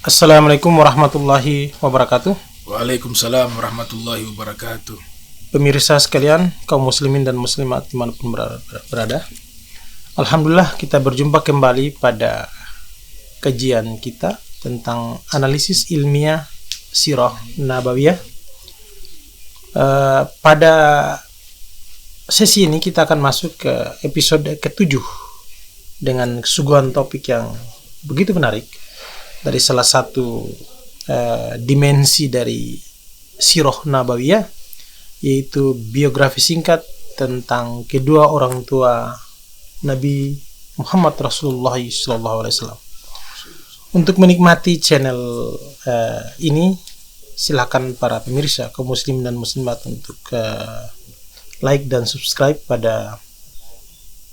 Assalamualaikum warahmatullahi wabarakatuh. Waalaikumsalam warahmatullahi wabarakatuh. Pemirsa sekalian, kaum muslimin dan muslimat dimanapun berada. Alhamdulillah kita berjumpa kembali pada kajian kita tentang analisis ilmiah Sirah Nabawiyah. Pada sesi ini kita akan masuk ke episode ke-7 dengan kesuguhan topik yang begitu menarik dari salah satu dimensi dari Sirah Nabawiyah, yaitu biografi singkat tentang kedua orang tua Nabi Muhammad Rasulullah SAW. Untuk menikmati channel ini, silakan para pemirsa kaum muslim dan muslimat untuk like dan subscribe pada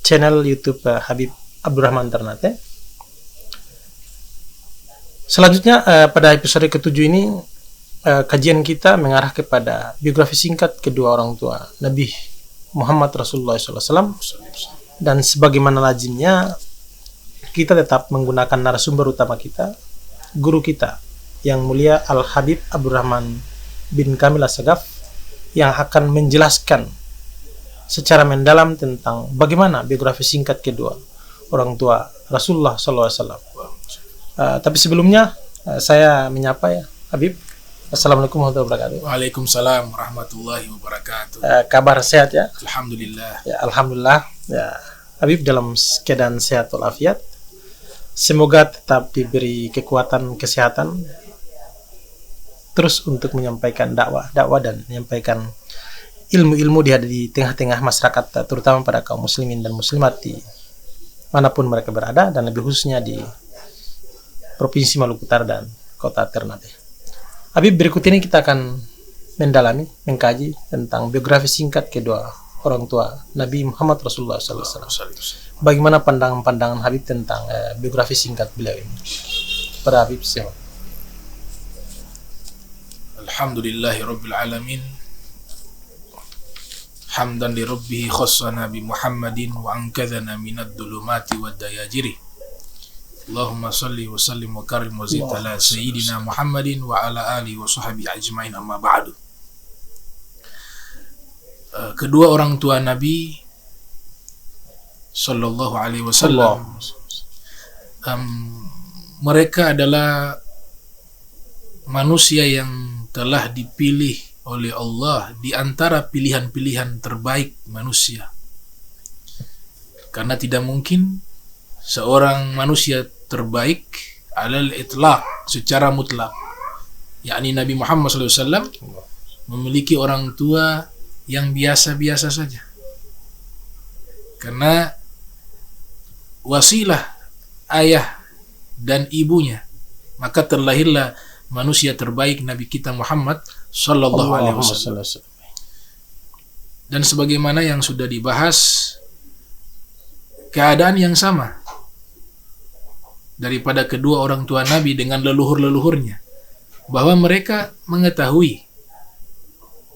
channel YouTube Habib Abdurrahman Ternate. Selanjutnya pada episode ke-7 ini kajian kita mengarah kepada biografi singkat kedua orang tua Nabi Muhammad Rasulullah SAW, dan sebagaimana lazimnya kita tetap menggunakan narasumber utama kita, guru kita yang mulia Al-Habib Abdurrahman bin Kamil As-Sagaf, yang akan menjelaskan secara mendalam tentang bagaimana biografi singkat kedua orang tua Rasulullah SAW. Tapi sebelumnya saya menyapa ya Habib. Assalamualaikum warahmatullahi wabarakatuh. Waalaikumsalam warahmatullahi wabarakatuh. Kabar sehat ya? Alhamdulillah. Ya, alhamdulillah. Ya, Habib dalam keadaan sehat walafiat. Semoga tetap diberi kekuatan kesehatan terus untuk menyampaikan dakwah dan menyampaikan ilmu-ilmu di tengah-tengah masyarakat, terutama pada kaum muslimin dan muslimat di manapun mereka berada, dan lebih khususnya di Provinsi Maluku Utara dan Kota Ternate. Habib, berikut ini kita akan mengkaji tentang biografi singkat kedua orang tua Nabi Muhammad Rasulullah SAW. Bagaimana pandangan Habib tentang biografi singkat beliau ini? Pada Habib, siapa? Alhamdulillahi Rabbil Alamin. Hamdan li Rabbihi khassana bi Muhammadin wa ankadhana minad dhulumati wad dayajiri. Allahumma salli wa sallim wa karim wa zid ala sayyidina Muhammadin wa ala alihi wa sahbihi ajma'in, amma ba'du. Kedua orang tua Nabi sallallahu alaihi wasallam, mereka adalah manusia yang telah dipilih oleh Allah di antara pilihan-pilihan terbaik manusia. Karena tidak mungkin seorang manusia terbaik alal itlaq, secara mutlak, yakni Nabi Muhammad SAW, memiliki orang tua yang biasa-biasa saja. Karena wasilah ayah dan ibunya, maka terlahirlah manusia terbaik Nabi kita Muhammad sallallahu alaihi wasallam. Dan sebagaimana yang sudah dibahas, keadaan yang sama daripada kedua orang tua Nabi dengan leluhur-leluhurnya, bahwa mereka mengetahui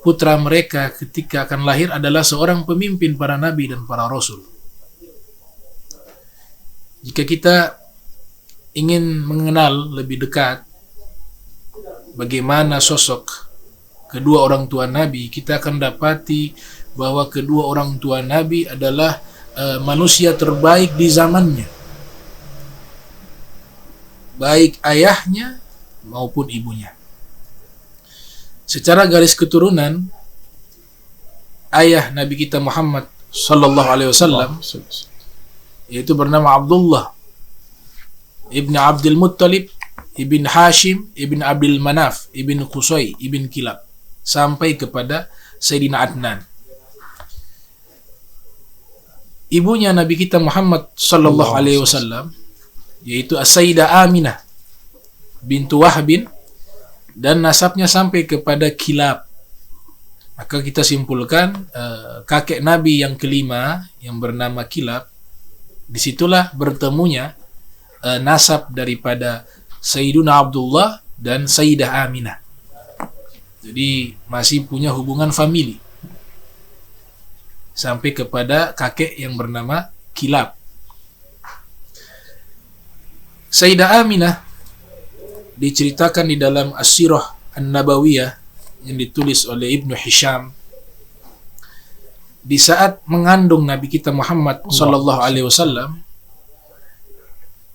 putra mereka ketika akan lahir adalah seorang pemimpin para nabi dan para rasul. Jika kita ingin mengenal lebih dekat bagaimana sosok kedua orang tua Nabi, kita akan dapati bahwa kedua orang tua Nabi adalah manusia terbaik di zamannya, baik ayahnya maupun ibunya. Secara garis keturunan, ayah Nabi kita Muhammad sallallahu alaihi wasallam yaitu bernama Abdullah ibn Abdul Muttalib ibn Hashim ibn Abdul Manaf ibn Qusay ibn Kilab sampai kepada Sayyidina Adnan. Ibunya Nabi kita Muhammad sallallahu alaihi wasallam yaitu As-Sayyidah Aminah bintu Wahbin, dan nasabnya sampai kepada Kilab. Maka kita simpulkan kakek Nabi yang kelima yang bernama Kilab, disitulah bertemunya nasab daripada Sayyiduna Abdullah dan Sayyidah Aminah. Jadi masih punya hubungan famili sampai kepada kakek yang bernama Kilab. Sayyidah Aminah diceritakan di dalam As-Sirah An-Nabawiyah yang ditulis oleh Ibnu Hisham, di saat mengandung Nabi kita Muhammad sallallahu alaihi wasallam,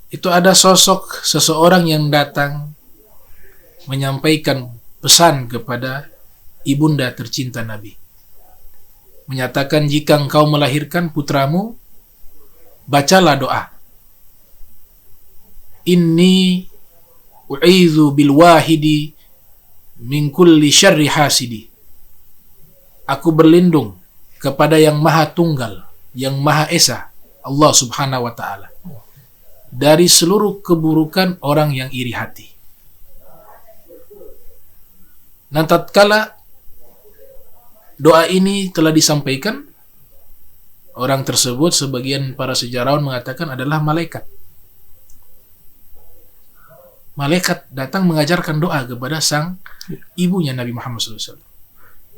itu ada sosok seseorang yang datang menyampaikan pesan kepada ibunda tercinta Nabi. Menyatakan, jika engkau melahirkan putramu, bacalah doa. Inni u'idzu bil wahidi min kulli syarri hasidi. Aku berlindung kepada yang maha tunggal, yang maha esa, Allah subhanahu wa ta'ala, dari seluruh keburukan orang yang iri hati. Nah, tatkala doa ini telah disampaikan, orang tersebut, sebagian para sejarawan mengatakan, adalah malaikat. Malaikat datang mengajarkan doa kepada sang ibunya Nabi Muhammad SAW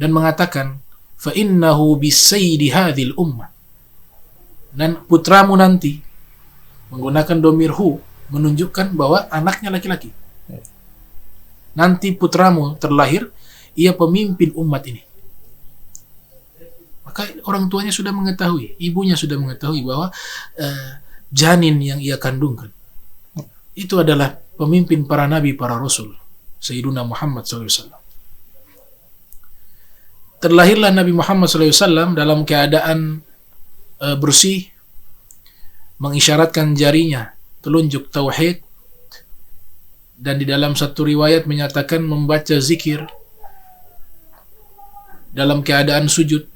dan mengatakan, fa innahu bisayyidi hadhil ummah. Dan putramu nanti, menggunakan domir hu, menunjukkan bahwa anaknya laki-laki. Nanti putramu terlahir, ia pemimpin umat ini. Maka orang tuanya sudah mengetahui, ibunya sudah mengetahui bahwa janin yang ia kandungkan itu adalah pemimpin para nabi, para rasul, Sayyiduna Muhammad SAW. Terlahirlah Nabi Muhammad SAW dalam keadaan bersih, mengisyaratkan jarinya telunjuk tauhid, dan di dalam satu riwayat menyatakan membaca zikir dalam keadaan sujud,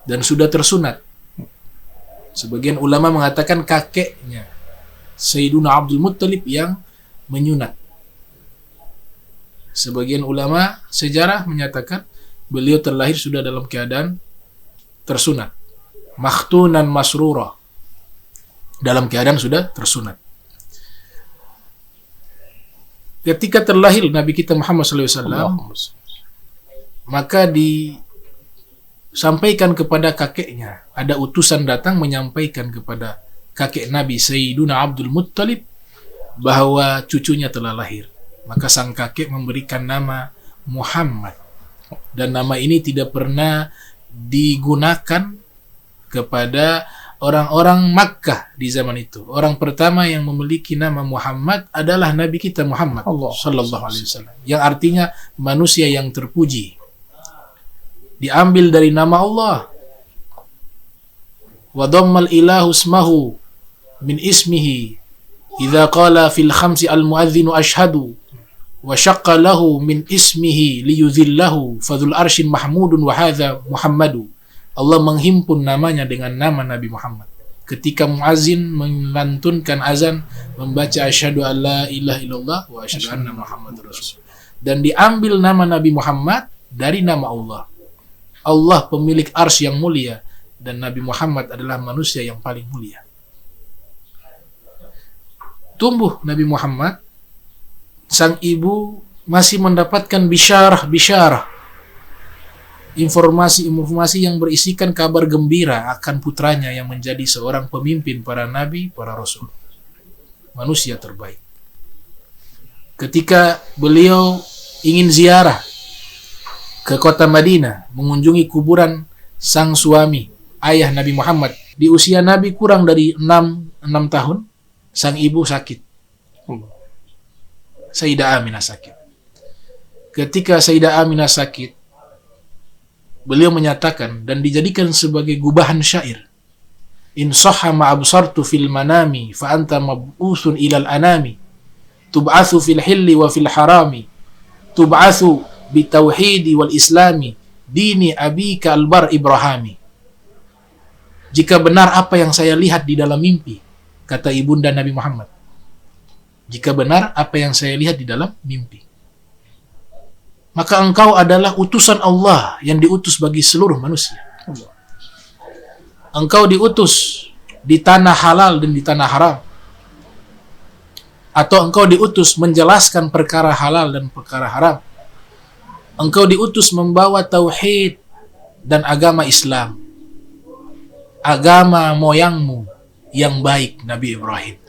dan sudah tersunat. Sebagian ulama mengatakan kakeknya Sayyiduna Abdul Muttalib yang menyunat. Sebagian ulama sejarah menyatakan beliau terlahir sudah dalam keadaan tersunat, makhtunan masrura, dalam keadaan sudah tersunat. Ketika terlahir Nabi kita Muhammad SAW, maka disampaikan kepada kakeknya, ada utusan datang menyampaikan kepada kakek Nabi Sayyiduna Abdul Muttalib bahwa cucunya telah lahir. Maka sang kakek memberikan nama Muhammad, dan nama ini tidak pernah digunakan kepada orang-orang Makkah di zaman itu. Orang pertama yang memiliki nama Muhammad adalah Nabi kita Muhammad sallallahu alaihi wasallam, yang artinya manusia yang terpuji. Diambil dari nama Allah. Wa dhammal ilahu ismahu min ismihi idza qala fil khamsi al muadzinu ashhadu wa syaqqa lahu min ismihi liyudhillahu fadzul arsyin mahmudun wa hadza Muhammadu. Allah menghimpun namanya dengan nama Nabi Muhammad. Ketika muazzin melantunkan azan, membaca asyhadu alla ilaha illallah wa asyhadu anna Muhammadar Rasul. Dan diambil nama Nabi Muhammad dari nama Allah. Allah pemilik arsy yang mulia, dan Nabi Muhammad adalah manusia yang paling mulia. Tumbuh Nabi Muhammad, sang ibu masih mendapatkan bisyarah, informasi-informasi yang berisikan kabar gembira akan putranya yang menjadi seorang pemimpin para nabi, para rasul, manusia terbaik. Ketika beliau ingin ziarah ke kota Madinah, mengunjungi kuburan sang suami, ayah Nabi Muhammad, di usia Nabi kurang dari 6 tahun, sang ibu sakit. Sayyidah Aminah sakit. Ketika Sayyidah Aminah sakit, beliau menyatakan dan dijadikan sebagai gubahan syair. In sahha ma absartu fil manami fa anta mab'usun ilal anami. Tub'atsu fil hilli wa fil harami. Tub'atsu bitauhidi wal islami. Dini abika albar Ibrahimi. Jika benar apa yang saya lihat di dalam mimpi, kata ibunda Nabi Muhammad. Jika benar apa yang saya lihat di dalam mimpi, maka engkau adalah utusan Allah yang diutus bagi seluruh manusia. Engkau diutus di tanah halal dan di tanah haram, atau engkau diutus menjelaskan perkara halal dan perkara haram. Engkau diutus membawa tauhid dan agama Islam, agama moyangmu yang baik, Nabi Ibrahim.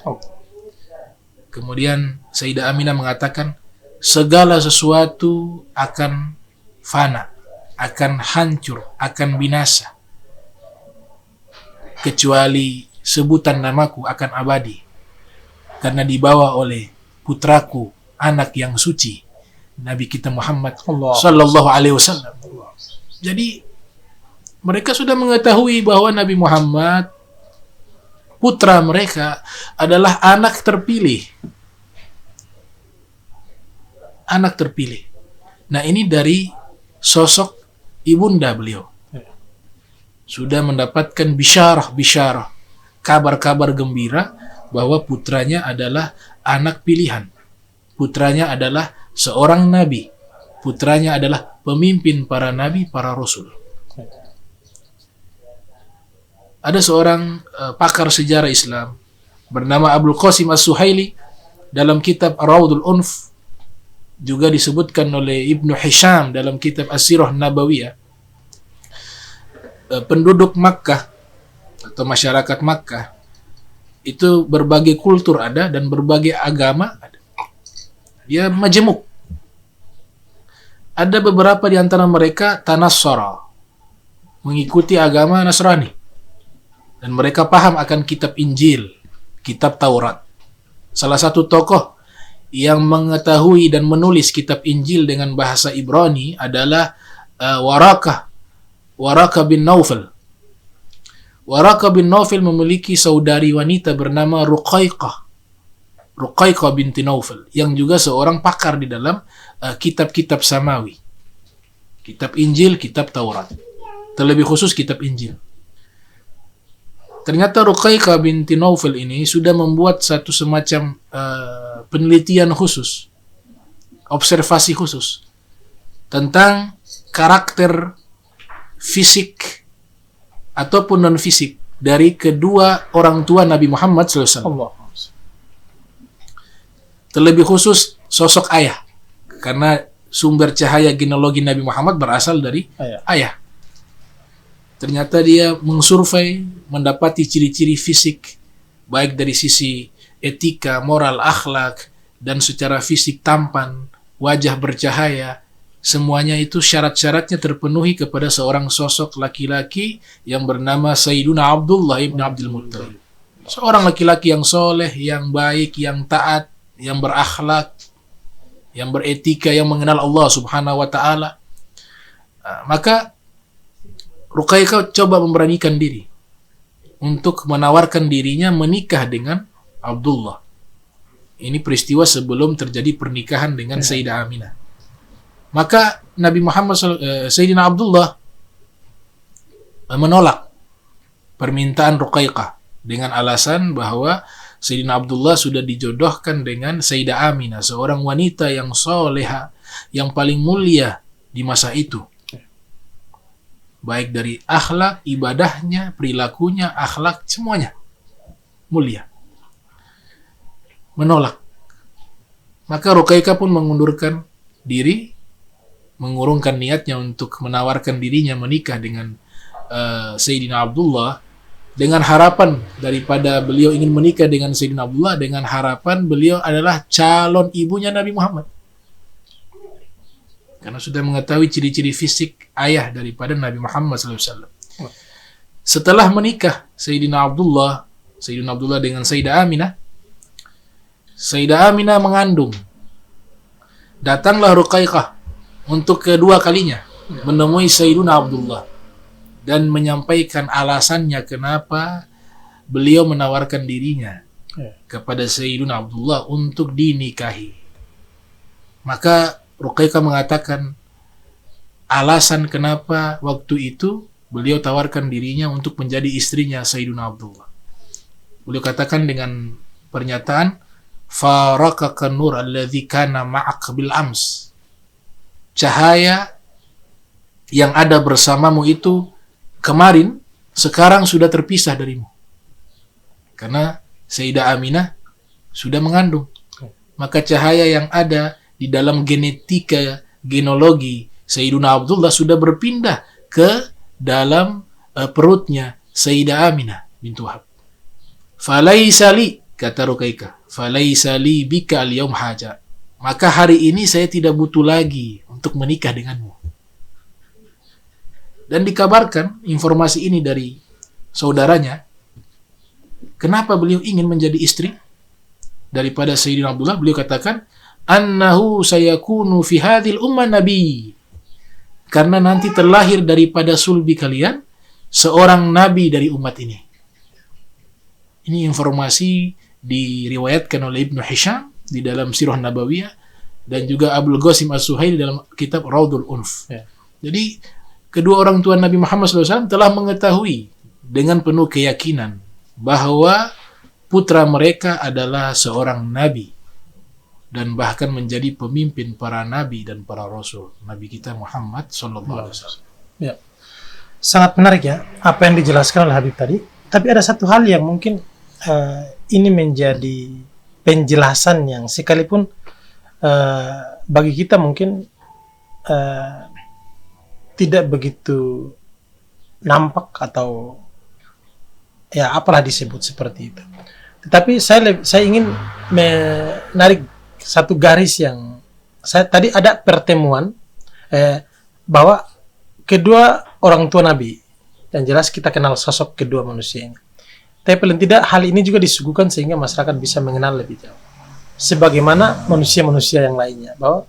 Kemudian Sayyidah Aminah mengatakan, segala sesuatu akan fana, akan hancur, akan binasa, kecuali sebutan namaku akan abadi, karena dibawa oleh putraku, anak yang suci, Nabi kita Muhammad sallallahu alaihi wasallam. Jadi mereka sudah mengetahui bahwa Nabi Muhammad, putra mereka, adalah anak terpilih. Anak terpilih. Nah, ini dari sosok ibunda beliau. Sudah mendapatkan bisyarah, kabar-kabar gembira bahwa putranya adalah anak pilihan. Putranya adalah seorang nabi. Putranya adalah pemimpin para nabi, para rasul. Ada seorang pakar sejarah Islam bernama Abdul Qasim As-Suhaili, dalam kitab Raudul Unf, juga disebutkan oleh Ibnu Hisham dalam kitab As-Sirah Nabawiyah, penduduk Makkah atau masyarakat Makkah itu berbagai kultur ada dan berbagai agama ada. Dia majemuk. Ada beberapa di antara mereka tanassara, mengikuti agama Nasrani, dan mereka paham akan kitab Injil, kitab Taurat. Salah satu tokoh yang mengetahui dan menulis kitab Injil dengan bahasa Ibrani adalah Waraqah bin Naufal. Waraqah bin Naufal memiliki saudari wanita bernama Ruqaiqah binti Naufal, yang juga seorang pakar di dalam kitab-kitab samawi, kitab Injil, kitab Taurat, terlebih khusus kitab Injil. Ternyata Ruqaiqah binti Naufal ini sudah membuat satu semacam penelitian khusus, observasi khusus tentang karakter fisik ataupun non-fisik dari kedua orang tua Nabi Muhammad SAW. Terlebih khusus sosok ayah, karena sumber cahaya genealogi Nabi Muhammad berasal dari ayah. Ternyata dia mengsurvei, mendapati ciri-ciri fisik, baik dari sisi etika, moral, akhlak, dan secara fisik tampan, wajah bercahaya, semuanya itu syarat-syaratnya terpenuhi kepada seorang sosok laki-laki yang bernama Sayyiduna Abdullah ibn Abdul Muttalib. Seorang laki-laki yang soleh, yang baik, yang taat, yang berakhlak, yang beretika, yang mengenal Allah Subhanahu wa Ta'ala. Maka Ruqaiqah coba memberanikan diri untuk menawarkan dirinya menikah dengan Abdullah. Ini peristiwa sebelum terjadi pernikahan dengan Sayyidah Aminah. Maka Nabi Muhammad Sayyidina Abdullah menolak permintaan Ruqaiqah dengan alasan bahwa Sayyidina Abdullah sudah dijodohkan dengan Sayyidah Aminah, seorang wanita yang soleha, yang paling mulia di masa itu, baik dari akhlak, ibadahnya, perilakunya, akhlak, semuanya mulia. Menolak. Maka Ruqaiqah pun mengundurkan diri, mengurungkan niatnya untuk menawarkan dirinya menikah dengan Sayyidina Abdullah, dengan harapan daripada beliau ingin menikah dengan Sayyidina Abdullah, dengan harapan beliau adalah calon ibunya Nabi Muhammad, karena sudah mengetahui ciri-ciri fisik ayah daripada Nabi Muhammad SAW. Setelah menikah Sayyidina Abdullah dengan Sayyidah Aminah, Sayyidah Aminah mengandung. Datanglah Ruqaiqah untuk kedua kalinya menemui Sayyidina Abdullah dan menyampaikan alasannya kenapa beliau menawarkan dirinya kepada Sayyidina Abdullah untuk dinikahi. Maka Ruqaiqah mengatakan alasan kenapa waktu itu beliau tawarkan dirinya untuk menjadi istrinya Sayyidina Abdullah. Beliau katakan dengan pernyataan, "Farakaka nur alladzi kana ma'ak bil ams." Cahaya yang ada bersamamu itu kemarin, sekarang sudah terpisah darimu. Karena Sayyidah Aminah sudah mengandung. Maka cahaya yang ada di dalam genetika, genealogi Sayyiduna Abdullah sudah berpindah ke dalam perutnya Sayyidah Aminah bintu Wahab. Falaisa li kata Ruqayyah, "Falaisa li bika al-yaum haja." Maka hari ini saya tidak butuh lagi untuk menikah denganmu. Dan dikabarkan informasi ini dari saudaranya, kenapa beliau ingin menjadi istri daripada Sayyidina Abdullah. Beliau katakan, "Annahu sayakunu fi hadhil ummah nabi." Karena nanti terlahir daripada sulbi kalian seorang nabi dari umat ini. Ini informasi diriwayatkan oleh Ibnu Hisham di dalam Sirah Nabawiyah dan juga Abdul Qasim As-Suhaili dalam kitab Raudul Unf. Ya. Jadi kedua orang tua Nabi Muhammad SAW telah mengetahui dengan penuh keyakinan bahwa putra mereka adalah seorang nabi dan bahkan menjadi pemimpin para nabi dan para rasul, Nabi kita Muhammad SAW. Ya. Sangat menarik ya apa yang dijelaskan oleh Habib tadi. Tapi ada satu hal yang mungkin ini menjadi penjelasan yang sekalipun bagi kita mungkin tidak begitu nampak atau ya apalah disebut seperti itu. Tetapi saya ingin menarik satu garis yang tadi ada pertemuan bahwa kedua orang tua Nabi, dan jelas kita kenal sosok kedua manusia ini. Tapi paling tidak hal ini juga disuguhkan sehingga masyarakat bisa mengenal lebih jauh. Sebagaimana manusia-manusia yang lainnya, bahwa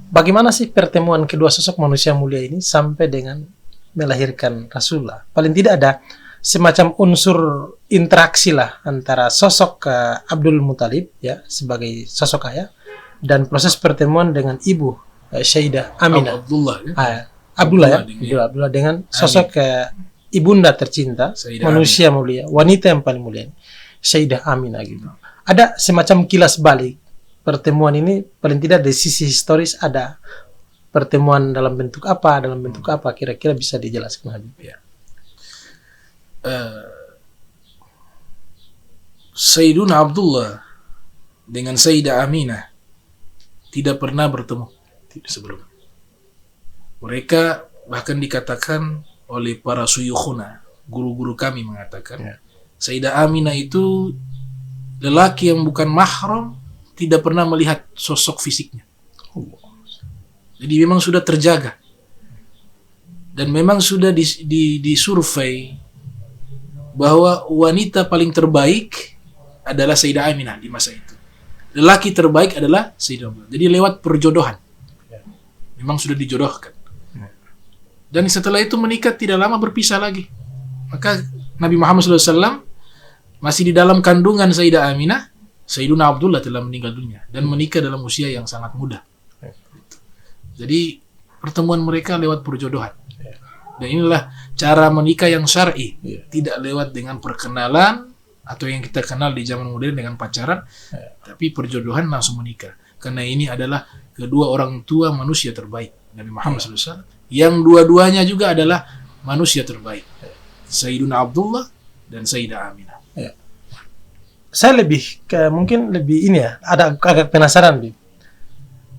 bagaimana sih pertemuan kedua sosok manusia mulia ini sampai dengan melahirkan Rasulullah. Paling tidak ada semacam unsur interaksi lah antara sosok Abdul Muthalib ya sebagai sosok ayah dan proses pertemuan dengan ibu Sayyidah Aminah. Abdullah dengan sosok ibunda tercinta, Sayyidah manusia Aminah. Mulia, wanita yang paling mulia, Sayyidah Aminah gitu. Ada semacam kilas balik pertemuan ini, paling tidak dari sisi historis ada pertemuan dalam bentuk apa, kira-kira bisa dijelaskan Habib ya. Sayyiduna Abdullah dengan Sayyidah Aminah tidak pernah bertemu sebelumnya. Mereka bahkan dikatakan oleh para suyukhuna, guru-guru kami mengatakan, ya, Sayyidah Aminah itu lelaki yang bukan mahram, tidak pernah melihat sosok fisiknya. Jadi memang sudah terjaga. Dan memang sudah disurvei bahwa wanita paling terbaik adalah Sayyidah Aminah di masa itu. Lelaki terbaik adalah Sayyidah Aminah. Jadi lewat perjodohan. Memang sudah dijodohkan. Dan setelah itu menikah tidak lama berpisah lagi. Maka Nabi Muhammad SAW masih di dalam kandungan Sayyidah Aminah, Sayyiduna Abdullah telah meninggal dunia dan menikah dalam usia yang sangat muda. Jadi pertemuan mereka lewat perjodohan. Dan inilah cara menikah yang syar'i, tidak lewat dengan perkenalan atau yang kita kenal di zaman modern dengan pacaran, tapi perjodohan langsung menikah. Karena ini adalah kedua orang tua manusia terbaik, Nabi Muhammad SAW, yang dua-duanya juga adalah manusia terbaik, Sayyiduna Abdullah dan Sayyidah Aminah. Saya mungkin lebih ini ya, agak penasaran, Bib.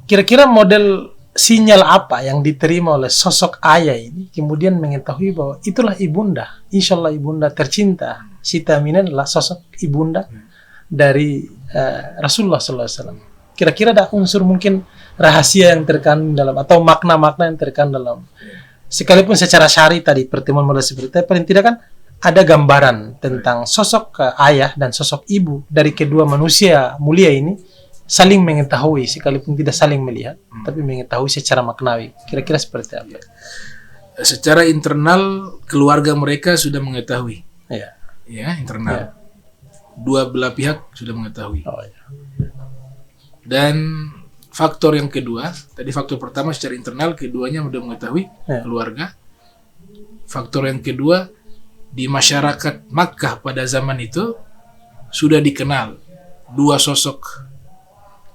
Kira-kira model sinyal apa yang diterima oleh sosok ayah ini kemudian mengetahui bahwa itulah ibunda, insyaallah ibunda tercinta. Siti Aminah adalah sosok ibunda dari Rasulullah SAW. Kira-kira ada unsur mungkin rahasia yang terkandung dalam atau makna-makna yang terkandung dalam, sekalipun secara syar'i tadi pertemuan mulai seperti itu, paling tidak kan ada gambaran tentang sosok ayah dan sosok ibu dari kedua manusia mulia ini saling mengetahui, sekalipun tidak saling melihat, tapi mengetahui secara maknawi. Kira-kira seperti apa? Secara internal keluarga mereka sudah mengetahui. Ya, internal. Ya. Dua belah pihak sudah mengetahui. Dan faktor yang kedua, tadi faktor pertama secara internal, keduanya sudah mengetahui, keluarga. Faktor yang kedua, di masyarakat Makkah pada zaman itu sudah dikenal dua sosok,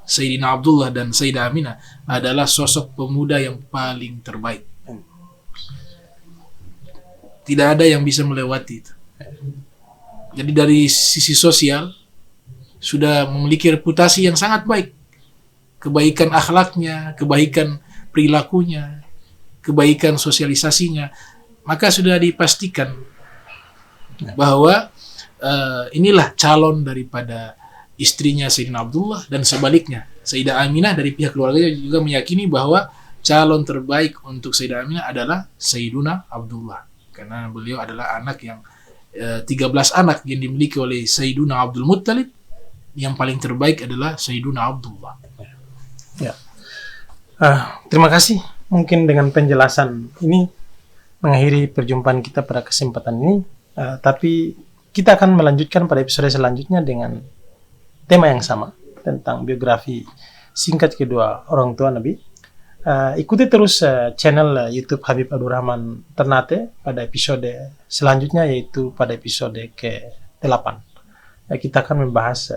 Sayyidina Abdullah dan Sayyidah Aminah adalah sosok pemuda yang paling terbaik. Tidak ada yang bisa melewati itu. Jadi dari sisi sosial sudah memiliki reputasi yang sangat baik. Kebaikan akhlaknya, kebaikan perilakunya, kebaikan sosialisasinya. Maka sudah dipastikan bahwa inilah calon daripada istrinya Sayyidina Abdullah, dan sebaliknya Sayyidah Aminah dari pihak keluarganya juga meyakini bahwa calon terbaik untuk Sayyidah Aminah adalah Sayyiduna Abdullah, karena beliau adalah anak yang 13 anak yang dimiliki oleh Sayyiduna Abdul Muttalib, yang paling terbaik adalah Sayyiduna Abdullah. Ya. Terima kasih. Mungkin dengan penjelasan ini mengakhiri perjumpaan kita pada kesempatan ini. Tapi kita akan melanjutkan pada episode selanjutnya dengan tema yang sama tentang biografi singkat kedua orang tua Nabi. Ikuti terus channel YouTube Habib Abdurrahman Ternate pada episode selanjutnya, yaitu pada episode ke-8. Kita akan membahas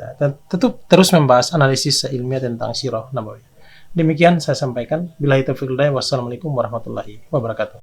terus membahas analisis ilmiah tentang Sirah Nabawiyah. Demikian saya sampaikan. Billahi taufiq wal hidayah. Wassalamualaikum warahmatullahi wabarakatuh.